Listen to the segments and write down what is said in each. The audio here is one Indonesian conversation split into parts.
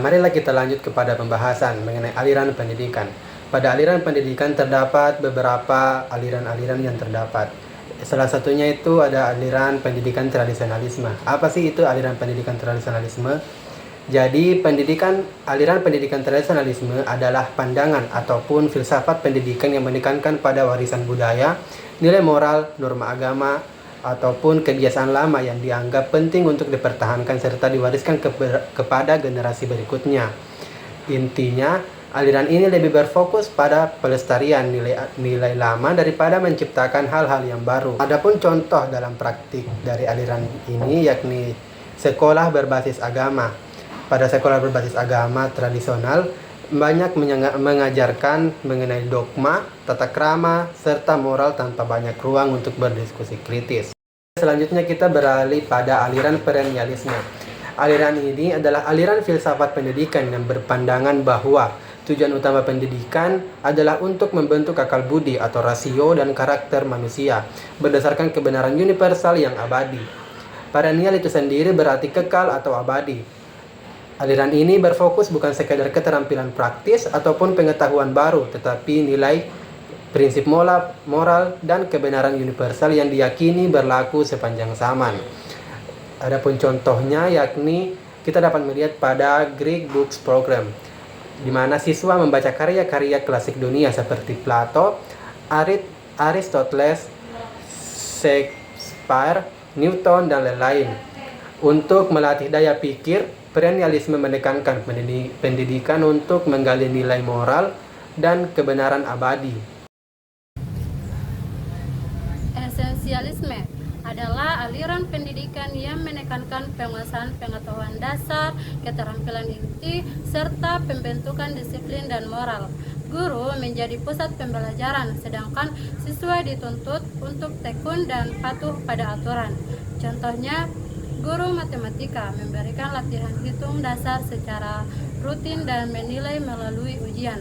marilah kita lanjut kepada pembahasan mengenai aliran pendidikan. Pada aliran pendidikan terdapat beberapa aliran-aliran yang terdapat. Salah satunya itu ada aliran pendidikan tradisionalisme. Apa sih itu aliran pendidikan tradisionalisme? Jadi aliran pendidikan tradisionalisme adalah pandangan ataupun filsafat pendidikan yang menekankan pada warisan budaya, nilai moral, norma agama, ataupun kebiasaan lama yang dianggap penting untuk dipertahankan serta diwariskan kepada generasi berikutnya. Intinya, aliran ini lebih berfokus pada pelestarian nilai lama daripada menciptakan hal-hal yang baru. Adapun contoh dalam praktik dari aliran ini yakni sekolah berbasis agama. Pada sekolah berbasis agama tradisional, banyak mengajarkan mengenai dogma, tata krama, serta moral tanpa banyak ruang untuk berdiskusi kritis. Selanjutnya kita beralih pada aliran perennialisme. Aliran ini adalah aliran filsafat pendidikan yang berpandangan bahwa tujuan utama pendidikan adalah untuk membentuk akal budi atau rasio dan karakter manusia berdasarkan kebenaran universal yang abadi. Perennial itu sendiri berarti kekal atau abadi. Aliran ini berfokus bukan sekadar keterampilan praktis ataupun pengetahuan baru, tetapi nilai, prinsip moral, dan kebenaran universal yang diyakini berlaku sepanjang zaman. Adapun contohnya yakni kita dapat melihat pada Greek Books Program, di mana siswa membaca karya-karya klasik dunia seperti Plato, Aristoteles, Shakespeare, Newton, dan lain-lain. Untuk melatih daya pikir, perennialisme menekankan pendidikan untuk menggali nilai moral dan kebenaran abadi. Esensialisme adalah aliran pendidikan yang menekankan penguasaan pengetahuan dasar, keterampilan inti, serta pembentukan disiplin dan moral. Guru menjadi pusat pembelajaran, sedangkan siswa dituntut untuk tekun dan patuh pada aturan. Contohnya, guru matematika memberikan latihan hitung dasar secara rutin dan menilai melalui ujian.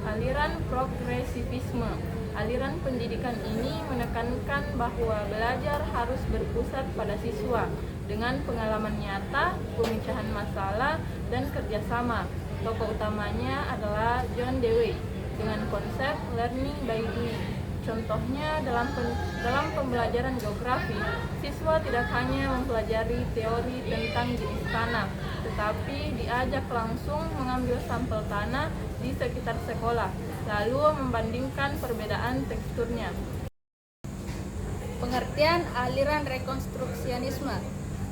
Aliran progresivisme. Aliran pendidikan ini menekankan bahwa belajar harus berpusat pada siswa dengan pengalaman nyata, pemecahan masalah, dan kerjasama. Tokoh utamanya adalah John Dewey dengan konsep learning by doing. Contohnya dalam pembelajaran geografi, siswa tidak hanya mempelajari teori tentang jenis tanah, tetapi diajak langsung mengambil sampel tanah di sekitar sekolah, lalu membandingkan perbedaan teksturnya. Pengertian aliran rekonstruksionisme.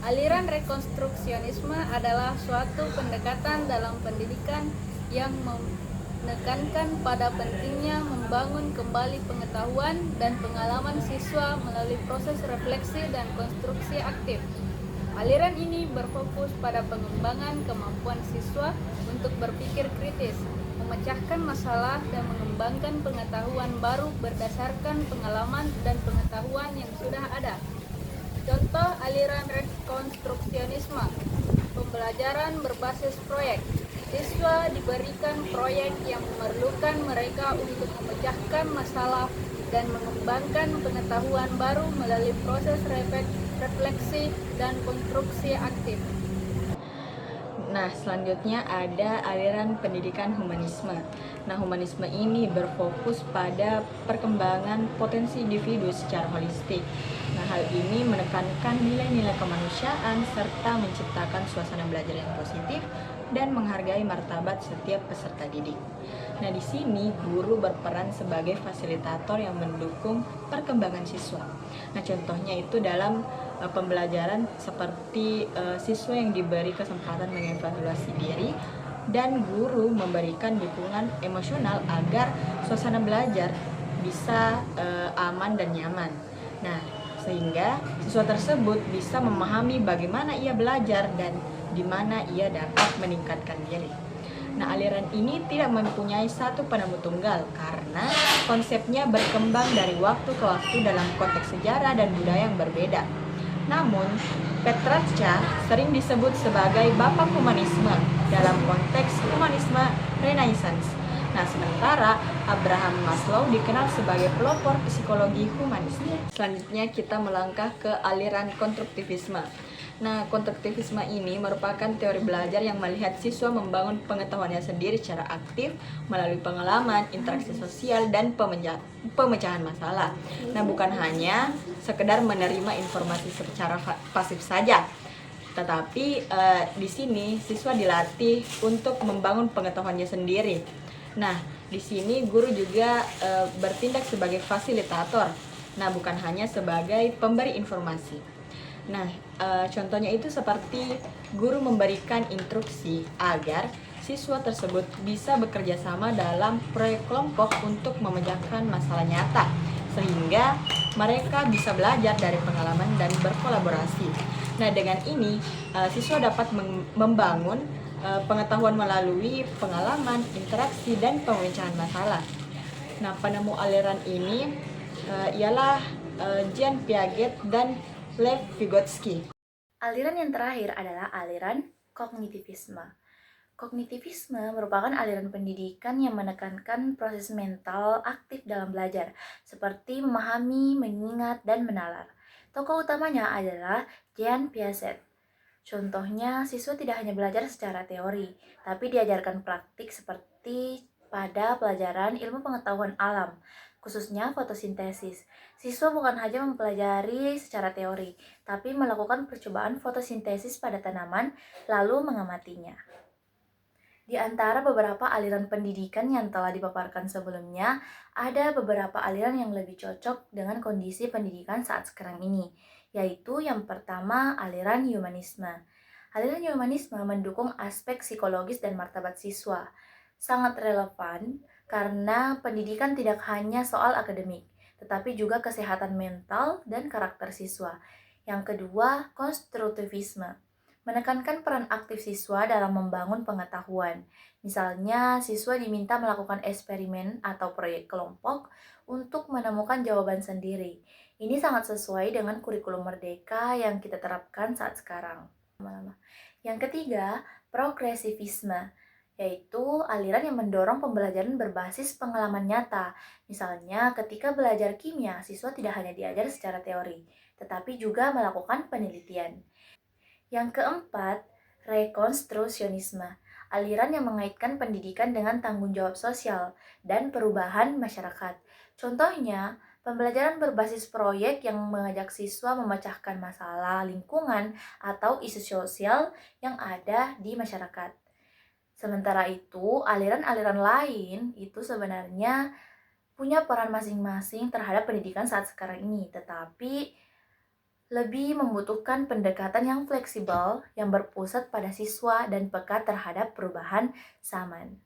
Aliran rekonstruksionisme adalah suatu pendekatan dalam pendidikan yang menekankan pada pentingnya membangun kembali pengetahuan dan pengalaman siswa melalui proses refleksi dan konstruksi aktif. Aliran ini berfokus pada pengembangan kemampuan siswa untuk berpikir kritis, memecahkan masalah, dan mengembangkan pengetahuan baru berdasarkan pengalaman dan pengetahuan yang sudah ada. Contoh aliran rekonstruksionisme: pembelajaran berbasis proyek. Siswa diberikan proyek yang memerlukan mereka untuk memecahkan masalah dan mengembangkan pengetahuan baru melalui proses refleksi dan konstruksi aktif. Nah, selanjutnya ada aliran pendidikan humanisme. Nah, humanisme ini berfokus pada perkembangan potensi individu secara holistik. Nah, hal ini menekankan nilai-nilai kemanusiaan serta menciptakan suasana belajar yang positif dan menghargai martabat setiap peserta didik. Nah, di sini guru berperan sebagai fasilitator yang mendukung perkembangan siswa. Nah, contohnya itu dalam pembelajaran seperti siswa yang diberi kesempatan mengevaluasi diri dan guru memberikan dukungan emosional agar suasana belajar bisa aman dan nyaman. Nah, sehingga siswa tersebut bisa memahami bagaimana ia belajar dan di mana ia dapat meningkatkan diri. Nah, aliran ini tidak mempunyai satu penemu tunggal karena konsepnya berkembang dari waktu ke waktu dalam konteks sejarah dan budaya yang berbeda. Namun, Petrarca sering disebut sebagai bapak humanisme dalam konteks humanisme Renaissance. Nah, sementara Abraham Maslow dikenal sebagai pelopor psikologi humanis. Selanjutnya kita melangkah ke aliran konstruktivisme. Nah, konstruktivisme ini merupakan teori belajar yang melihat siswa membangun pengetahuannya sendiri secara aktif melalui pengalaman, interaksi sosial, dan pemecahan masalah. Nah, bukan hanya sekedar menerima informasi secara pasif saja, tetapi di sini siswa dilatih untuk membangun pengetahuannya sendiri. Nah, di sini guru juga bertindak sebagai fasilitator. Nah, bukan hanya sebagai pemberi informasi. Nah, contohnya itu seperti guru memberikan instruksi agar siswa tersebut bisa bekerja sama dalam proyek kelompok untuk memecahkan masalah nyata, sehingga mereka bisa belajar dari pengalaman dan berkolaborasi. Nah, dengan ini siswa dapat membangun pengetahuan melalui pengalaman, interaksi, dan pemecahan masalah. Nah, penemu aliran ini ialah Jean Piaget dan Lev Vygotsky. Aliran yang terakhir adalah aliran kognitivisme. Kognitivisme merupakan aliran pendidikan yang menekankan proses mental aktif dalam belajar, seperti memahami, mengingat, dan menalar. Tokoh utamanya adalah Jean Piaget. Contohnya, siswa tidak hanya belajar secara teori, tapi diajarkan praktik seperti pada pelajaran ilmu pengetahuan alam, khususnya fotosintesis. Siswa bukan hanya mempelajari secara teori, tapi melakukan percobaan fotosintesis pada tanaman, lalu mengamatinya. Di antara beberapa aliran pendidikan yang telah dipaparkan sebelumnya, ada beberapa aliran yang lebih cocok dengan kondisi pendidikan saat sekarang ini, yaitu yang pertama, aliran humanisme. Aliran humanisme mendukung aspek psikologis dan martabat siswa. Sangat relevan karena pendidikan tidak hanya soal akademik, tetapi juga kesehatan mental dan karakter siswa. Yang kedua, konstruktivisme. Menekankan peran aktif siswa dalam membangun pengetahuan. Misalnya, siswa diminta melakukan eksperimen atau proyek kelompok untuk menemukan jawaban sendiri. Ini sangat sesuai dengan kurikulum merdeka yang kita terapkan saat sekarang. Yang ketiga, progresivisme, yaitu aliran yang mendorong pembelajaran berbasis pengalaman nyata. Misalnya, ketika belajar kimia, siswa tidak hanya diajar secara teori, tetapi juga melakukan penelitian. Yang keempat, rekonstrusionisme, aliran yang mengaitkan pendidikan dengan tanggung jawab sosial dan perubahan masyarakat. Contohnya, pembelajaran berbasis proyek yang mengajak siswa memecahkan masalah lingkungan atau isu sosial yang ada di masyarakat. Sementara itu, aliran-aliran lain itu sebenarnya punya peran masing-masing terhadap pendidikan saat sekarang ini, tetapi lebih membutuhkan pendekatan yang fleksibel yang berpusat pada siswa dan peka terhadap perubahan zaman.